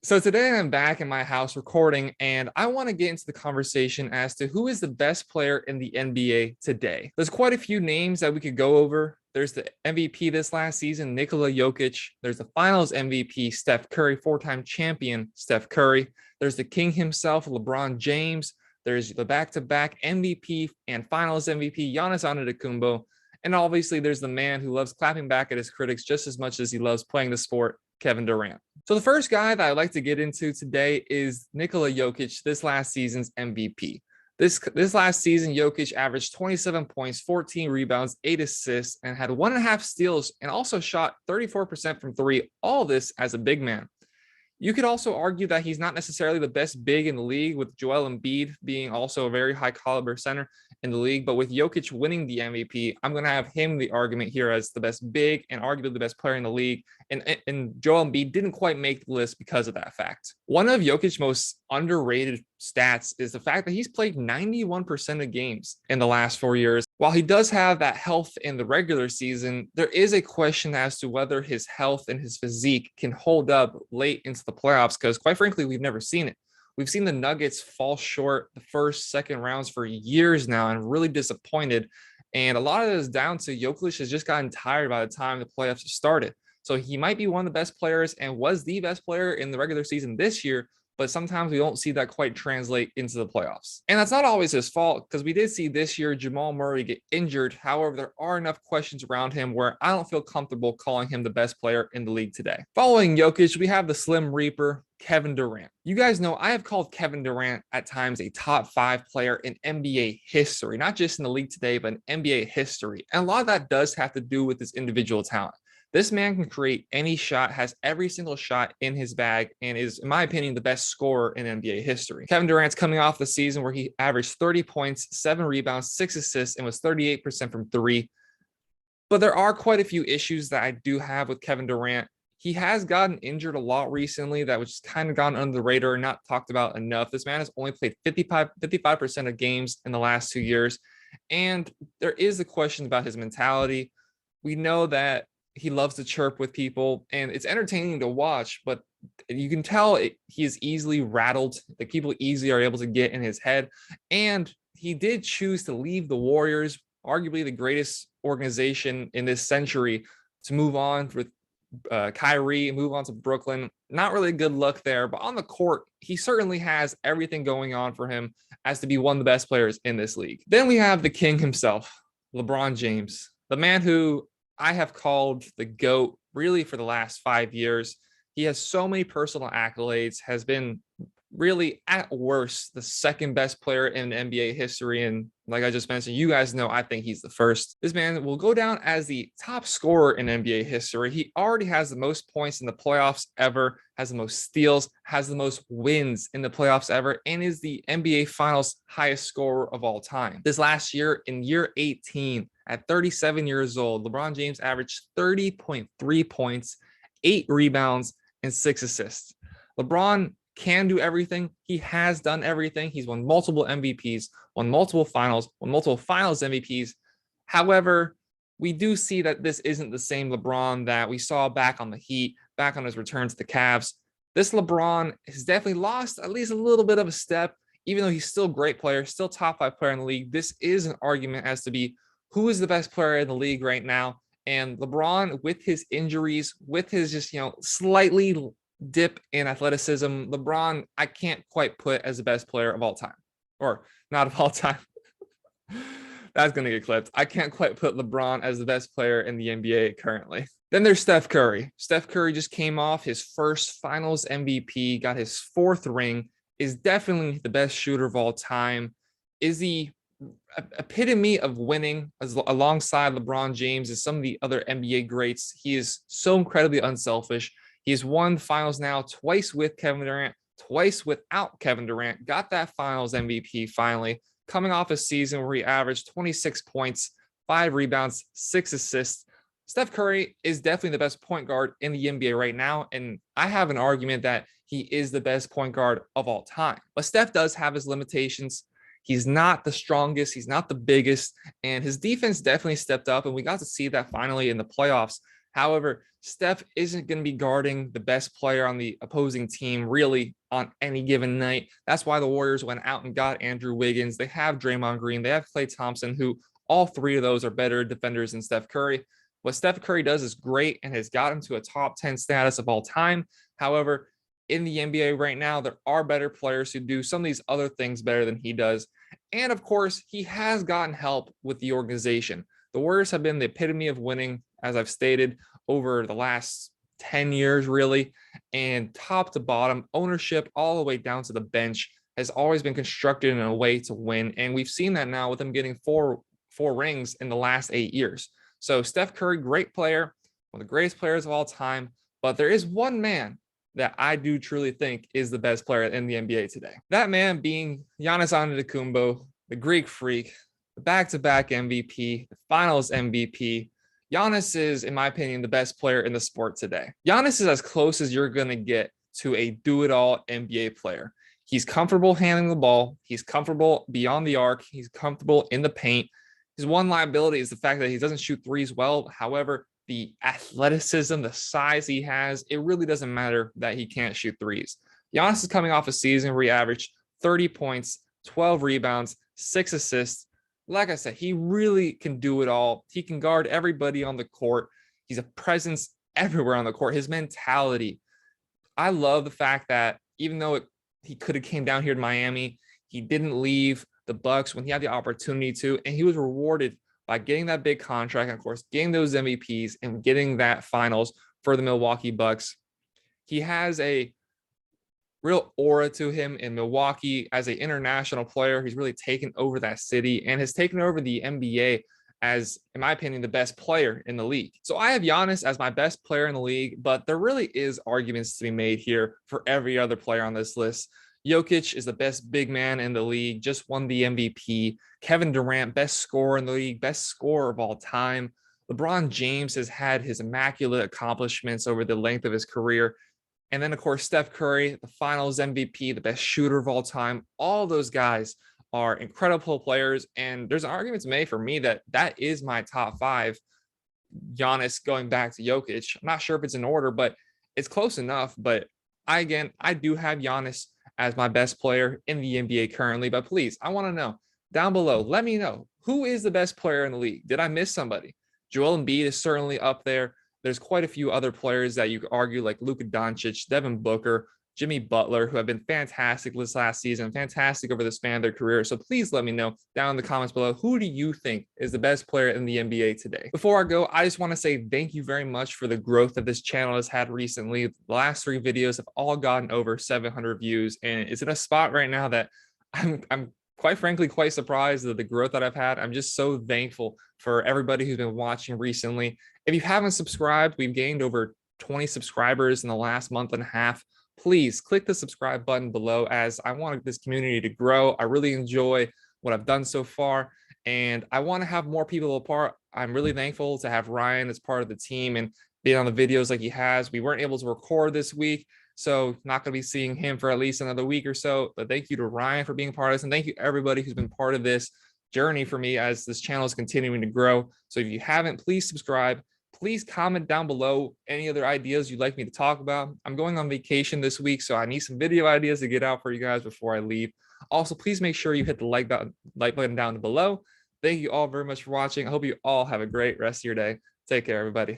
So today I'm back in my house recording, and I want to get into the conversation as to who is the best player in the NBA today. There's quite a few names that we could go over. There's the MVP this last season, Nikola Jokic. There's the Finals MVP, Steph Curry, four-time champion Steph Curry. There's the king himself, LeBron James. There's the back-to-back MVP and Finals MVP, Giannis Antetokounmpo. And obviously, there's the man who loves clapping back at his critics just as much as he loves playing the sport, Kevin Durant. So the first guy that I'd like to get into today is Nikola Jokic, this last season's MVP. This last season, Jokic averaged 27 points, 14 rebounds, 8 assists, and had 1.5 steals, and also shot 34% from three. All this as a big man. You could also argue that he's not necessarily the best big in the league, with Joel Embiid being also a very high caliber center in the league. But with Jokic winning the MVP, I'm going to have him the argument here as the best big and arguably the best player in the league. And Joel Embiid didn't quite make the list because of that fact. One of Jokic's most underrated stats is the fact that he's played 91% of games in the last 4 years. While he does have that health in the regular season, there is a question as to whether his health and his physique can hold up late into the playoffs, because quite frankly, we've never seen it. We've seen the Nuggets fall short the first, second rounds for years now and really disappointed. And a lot of it is down to Jokic has just gotten tired by the time the playoffs started. So he might be one of the best players and was the best player in the regular season this year, but sometimes we don't see that quite translate into the playoffs. And that's not always his fault, because we did see this year Jamal Murray get injured. However, there are enough questions around him where I don't feel comfortable calling him the best player in the league today. Following Jokic, we have the Slim Reaper, Kevin Durant. You guys know I have called Kevin Durant at times a top 5 player in NBA history, not just in the league today, but in NBA history. And a lot of that does have to do with his individual talent. This man can create any shot, has every single shot in his bag, and is, in my opinion, the best scorer in NBA history. Kevin Durant's coming off the season where he averaged 30 points, 7 rebounds, 6 assists, and was 38% from three. But there are quite a few issues that I do have with Kevin Durant. He has gotten injured a lot recently, that was kind of gone under the radar, not talked about enough. This man has only played 55% of games in the last 2 years. And there is a question about his mentality. We know that he loves to chirp with people, and it's entertaining to watch, but you can tell he is easily rattled. Like, people easily are able to get in his head. And he did choose to leave the Warriors, arguably the greatest organization in this century, to move on with Kyrie, move on to Brooklyn. Not really good luck there, but on the court, he certainly has everything going on for him as to be one of the best players in this league. Then we have the king himself, LeBron James, the man who I have called the GOAT really for the last 5 years. He has so many personal accolades, has been really at worst the second best player in NBA history. And like I just mentioned, you guys know I think he's the first. This man will go down as the top scorer in NBA history. He already has the most points in the playoffs ever, has the most steals, has the most wins in the playoffs ever, and is the NBA Finals highest scorer of all time. This last year, in year 18, at 37 years old, LeBron James averaged 30.3 points, 8 rebounds, and 6 assists. LeBron can do everything. He has done everything. He's won multiple MVPs, won multiple finals MVPs. However, we do see that this isn't the same LeBron that we saw back on the Heat, back on his return to the Cavs. This LeBron has definitely lost at least a little bit of a step, even though he's still a great player, still top 5 player in the league. This is an argument as to be who is the best player in the league right now. And LeBron, with his injuries, with his just, slightly dip in athleticism, LeBron, I can't quite put as the best player of all time, or not of all time. That's going to get clipped. I can't quite put LeBron as the best player in the NBA currently. Then there's Steph Curry. Steph Curry just came off his first Finals MVP, got his 4th ring, is definitely the best shooter of all time, is the epitome of winning alongside LeBron James as some of the other NBA greats. He is so incredibly unselfish. He's won finals now twice with Kevin Durant, twice without Kevin Durant, got that finals MVP finally, coming off a season where he averaged 26 points, 5 rebounds, 6 assists. Steph Curry is definitely the best point guard in the NBA right now, and I have an argument that he is the best point guard of all time. But Steph does have his limitations. He's not the strongest, he's not the biggest, and his defense definitely stepped up, and we got to see that finally in the playoffs. However, Steph isn't going to be guarding the best player on the opposing team really on any given night. That's why the Warriors went out and got Andrew Wiggins. They have Draymond Green. They have Klay Thompson, who all three of those are better defenders than Steph Curry. What Steph Curry does is great and has got him to a top 10 status of all time. However, in the NBA right now, there are better players who do some of these other things better than he does. And of course, he has gotten help with the organization. The Warriors have been the epitome of winning, as I've stated, over the last 10 years, really. And top to bottom, ownership all the way down to the bench has always been constructed in a way to win. And we've seen that now with him getting four rings in the last 8 years. So Steph Curry, great player, one of the greatest players of all time. But there is one man that I do truly think is the best player in the NBA today. That man being Giannis Antetokounmpo, the Greek freak, the back-to-back MVP, the finals MVP. Giannis is, in my opinion, the best player in the sport today. Giannis is as close as you're going to get to a do-it-all NBA player. He's comfortable handling the ball. He's comfortable beyond the arc. He's comfortable in the paint. His one liability is the fact that he doesn't shoot threes well. However, the athleticism, the size he has, it really doesn't matter that he can't shoot threes. Giannis is coming off a season where he averaged 30 points, 12 rebounds, 6 assists. Like I said, he really can do it all. He can guard everybody on the court. He's a presence everywhere on the court. His mentality. I love the fact that even though he could have came down here to Miami, he didn't leave the Bucks when he had the opportunity to, and he was rewarded by getting that big contract, and of course, getting those MVPs and getting that finals for the Milwaukee Bucks. He has a real aura to him in Milwaukee as an international player. He's really taken over that city and has taken over the NBA as, in my opinion, the best player in the league. So I have Giannis as my best player in the league, but there really is arguments to be made here for every other player on this list. Jokic is the best big man in the league, just won the MVP. Kevin Durant, best scorer in the league, best scorer of all time. LeBron James has had his immaculate accomplishments over the length of his career. And then, of course, Steph Curry, the finals MVP, the best shooter of all time. All those guys are incredible players. And there's an argument to make for me that that is my top 5. Giannis going back to Jokic. I'm not sure if it's in order, but it's close enough. But I do have Giannis as my best player in the NBA currently. But please, I want to know down below, let me know, who is the best player in the league? Did I miss somebody? Joel Embiid is certainly up there. There's quite a few other players that you could argue, like Luka Doncic, Devin Booker, Jimmy Butler, who have been fantastic this last season, fantastic over the span of their career. So please let me know down in the comments below, who do you think is the best player in the NBA today? Before I go, I just want to say thank you very much for the growth that this channel has had recently. The last 3 videos have all gotten over 700 views, and it's in a spot right now that I'm quite frankly quite surprised at the growth that I've had. I'm just so thankful for everybody who's been watching recently. If you haven't subscribed, we've gained over 20 subscribers in the last month and a half. Please click the subscribe button below, as I want this community to grow. I really enjoy what I've done so far, and I want to have more people a part. I'm really thankful to have Ryan as part of the team and being on the videos like he has. We weren't able to record this week, so not going to be seeing him for at least another week or so. But thank you to Ryan for being part of this, and thank you everybody who's been part of this journey for me as this channel is continuing to grow. So if you haven't, please subscribe. Please comment down below any other ideas you'd like me to talk about. I'm going on vacation this week, so I need some video ideas to get out for you guys before I leave. Also, please make sure you hit the like button down below. Thank you all very much for watching. I hope you all have a great rest of your day. Take care, everybody.